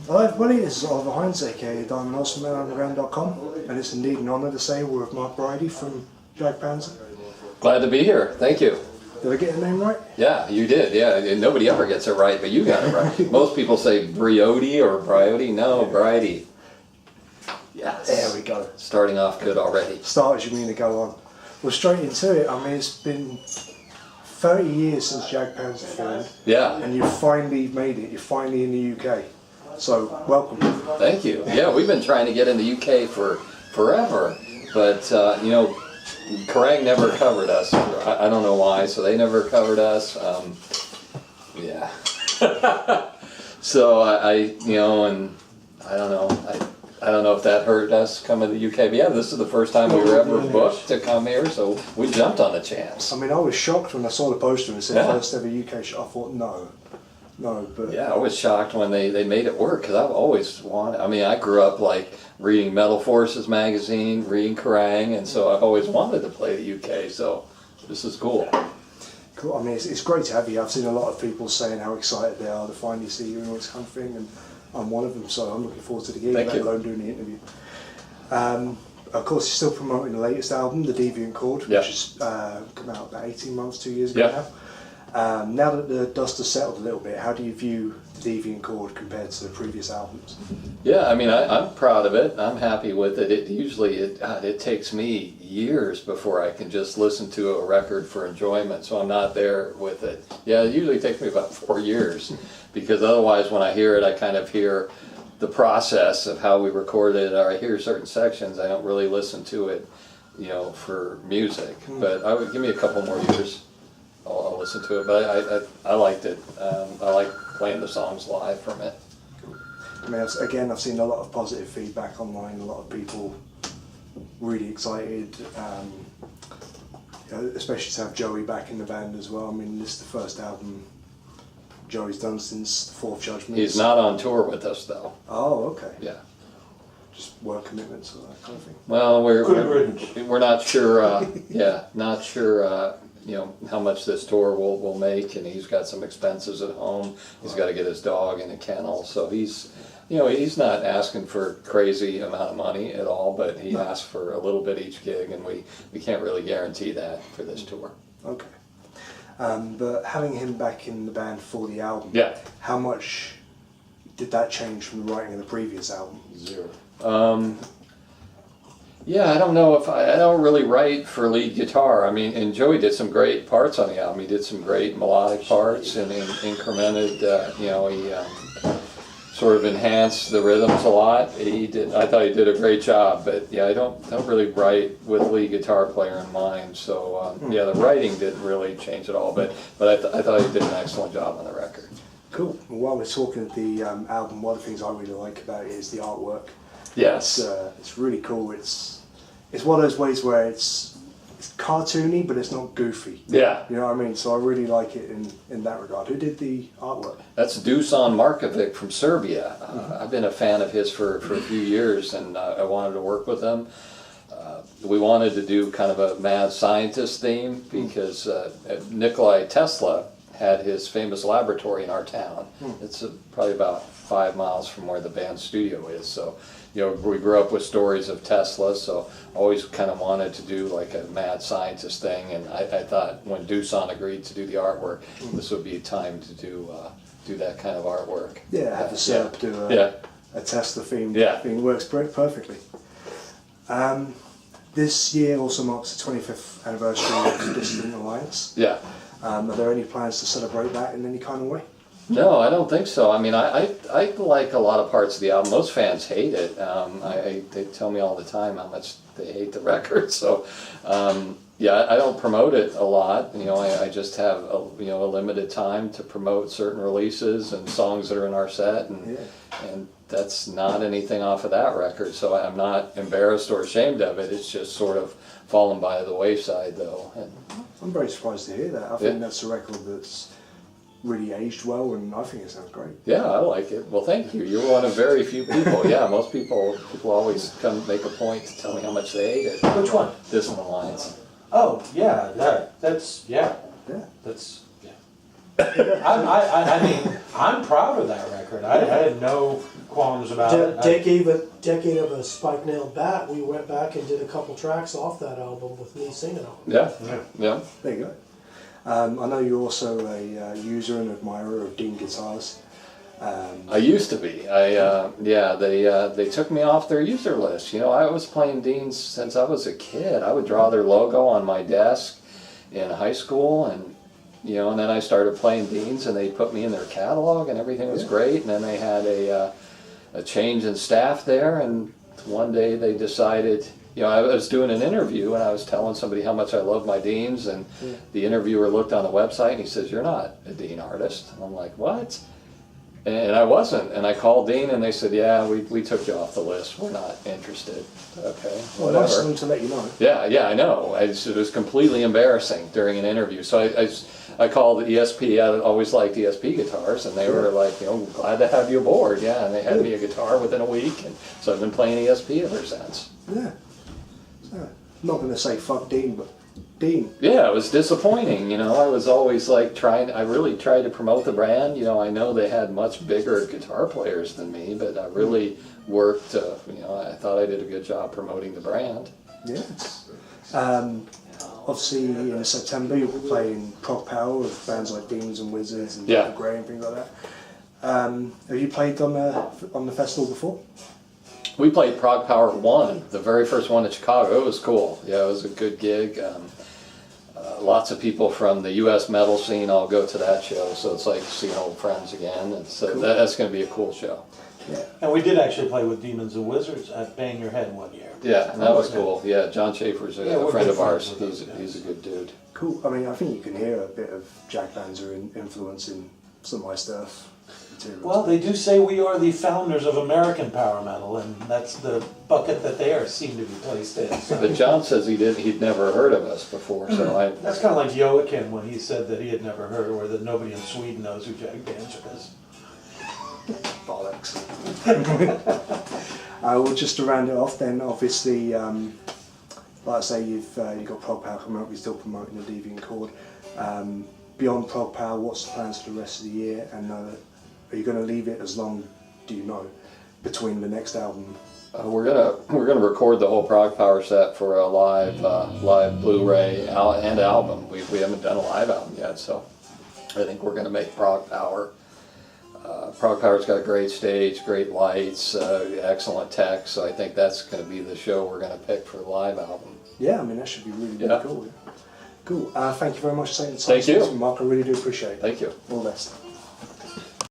Hello everybody, this is Oliver Hines, aka Diamond Awesome Man Underground.com, and it's indeed an honour to say we're with Mark Briody from Jag Panzer. Glad to be here, thank you. Did I get the name right? Yeah, you did, yeah. Nobody ever gets it right, but you got it right. Most people say Briody or Briody. No, Briody. Yes. There we go. Starting off good already. Start as you mean to go on. Well, straight into it, I mean, it's been 30 years since Jag Panzer formed. Yeah. And you finally made it, you're finally in the UK. So, welcome. Thank you. Yeah, we've been trying to get in the UK for forever, but you know, Kerrang never covered us. I don't know why, so they never covered us. Yeah. So you know, and I don't know. I don't know if that hurt us coming to the UK, but yeah, this is the first time we were ever booked to come here, so we jumped on the chance. I mean, I was shocked when I saw the poster and it said first ever UK show. I thought, no, but... Yeah, I was shocked when they made it work, because I've always wanted, I mean, I grew up like reading Metal Forces magazine, reading Kerrang, and so I've always wanted to play the UK, so this is cool. Cool. I mean, it's great to have you. I've seen a lot of people saying how excited they are to finally see you and all this kind of thing, and I'm one of them, so I'm looking forward to the gig, let alone doing the interview. Of course, you're still promoting the latest album, the Deviant Chord, which has come out about 18 months, 2 years ago now. Now that the dust has settled a little bit, how do you view the Deviant Chord compared to the previous albums? Yeah, I mean, I'm proud of it. I'm happy with it. It takes me years before I can just listen to a record for enjoyment, so I'm not there with it. Yeah, it usually takes me about 4 years, because otherwise when I hear it, I kind of hear the process of how we recorded it, or I hear certain sections. I don't really listen to it, you know, for music. But I would give me a couple more years. I'll listen to it, but I liked it. I like playing the songs live from it. I mean, again, I've seen a lot of positive feedback online, a lot of people really excited, you know, especially to have Joey back in the band as well. I mean, this is the first album Joey's done since The Fourth Judgment. He's not on tour with us, though. Oh, okay. Yeah. Just work commitments or that kind of thing. Well, we're not sure. Yeah, not sure. You know how much this tour will make, and he's got some expenses at home. He's got to get his dog in a kennel, so he's, you know, he's not asking for a crazy amount of money at all, but he asks for a little bit each gig, and we can't really guarantee that for this tour. Okay. But having him back in the band for the album, how much did that change from the writing of the previous album? Zero. Yeah, I don't know if I don't really write for lead guitar. I mean, and Joey did some great parts on the album. He did some great melodic parts and incremented. You know, he sort of enhanced the rhythms a lot. I thought he did a great job. But yeah, I don't really write with lead guitar player in mind. So yeah, the writing didn't really change at all. But I thought he did an excellent job on the record. Cool. Well, while we're talking of the album, one of the things I really like about it is the artwork. Yes. It's really cool. It's one of those ways where it's cartoony, but it's not goofy. Yeah. You know what I mean? So I really like it in that regard. Who did the artwork? That's Dusan Markovic from Serbia. I've been a fan of his for a few years, and I wanted to work with him. We wanted to do kind of a mad scientist theme, because Nikola Tesla had his famous laboratory in our town. It's probably about 5 miles from where the band's studio is. So, you know, we grew up with stories of Tesla, so I always kind of wanted to do like a mad scientist thing, and I thought when Dusan agreed to do the artwork, this would be a time to do that kind of artwork. Yeah, have the Serb do a Tesla theme. Thing works perfectly. This year also marks the 25th anniversary of the Dissident Alliance. Yeah. Are there any plans to celebrate that in any kind of way? No, I don't think so. I mean, I like a lot of parts of the album. Most fans hate it. They tell me all the time how much they hate the record. So, yeah, I don't promote it a lot. You know, I just have a limited time to promote certain releases and songs that are in our set, and that's not anything off of that record. So I'm not embarrassed or ashamed of it. It's just sort of fallen by the wayside, though. And I'm very surprised to hear that. I think that's a record that's really aged well, and I think it sounds great. Yeah, I like it. Well, thank you. You're one of very few people. Yeah, most people always come make a point to tell me how much they hate it. Which one? Dissident Alliance. Oh, yeah, that's I mean, I'm proud of that record. I had no qualms about it. Decade of a Spike Nail Bat, we went back and did a couple tracks off that album with me singing on it. Yeah. There you go. I know you're also a user and admirer of Dean guitars. I used to be. They took me off their user list. You know, I was playing Deans since I was a kid. I would draw their logo on my desk in high school, and you know, and then I started playing Deans, and they put me in their catalog, and everything was great. And then they had a change in staff there, and one day they decided. You know, I was doing an interview and I was telling somebody how much I love my Deans, and the interviewer looked on the website and he says, "You're not a Dean artist." And I'm like, "What?" And I wasn't. And I called Dean and they said, "Yeah, we took you off the list. We're not interested." Okay, Well, whatever. nice of them to let you know. Yeah, I know. It was completely embarrassing during an interview. So I called the ESP. I always liked ESP guitars, and they were like, you know, "Glad to have you aboard." Yeah, and they had me a guitar within a week, and so I've been playing ESP ever since. Yeah. So, I'm not going to say fuck Dean, but Dean. Yeah, it was disappointing. You know, I was always like I really tried to promote the brand. You know, I know they had much bigger guitar players than me, but I really worked. You know, I thought I did a good job promoting the brand. Yes. Obviously, in September you'll be playing Prog Power with bands like Demons and Wizards and Yeah. Grey and things like that. Have you played on the festival before? We played Prog Power 1, the very first one in Chicago. It was cool. Yeah, it was a good gig. Lots of people from the U.S. metal scene all go to that show, so it's like seeing old friends again. And so Cool. that's going to be a cool show. Yeah. And we did actually play with Demons and Wizards at Bang Your Head one year. Yeah, and that was cool. Yeah, John Schaefer's Yeah, a we're friend good of ours. friends with those He's a good dude. Cool. I mean, I think you can hear a bit of Jag Panzer influence in some of my stuff. Materials. Well, they do say we are the founders of American power metal, and that's the bucket that they are seem to be placed in. So. But John says he'd never heard of us before, so That's kind of like Joachim when he said that he had never heard, or that nobody in Sweden knows who Jag Panzer is. Bollocks. Well, just to round it off then, obviously, like I say, you've got Prog Power coming up, you're still promoting the Deviant Chord. Beyond Prog Power, what's the plans for the rest of the year, and are you going to leave it as long, do you know, between the next album? we're gonna record the whole Prog Power set for a live Blu-ray and album. We haven't done a live album yet, so I think we're gonna make Prog Power. Prog Power's got a great stage, great lights, excellent tech, so I think that's going to be the show we're going to pick for the live album. Yeah, I mean, that should be really, really Yeah. cool. Cool. Thank you very much for taking the time Thank to speak you. to me, Mark. I really do appreciate it. Thank you. All the best.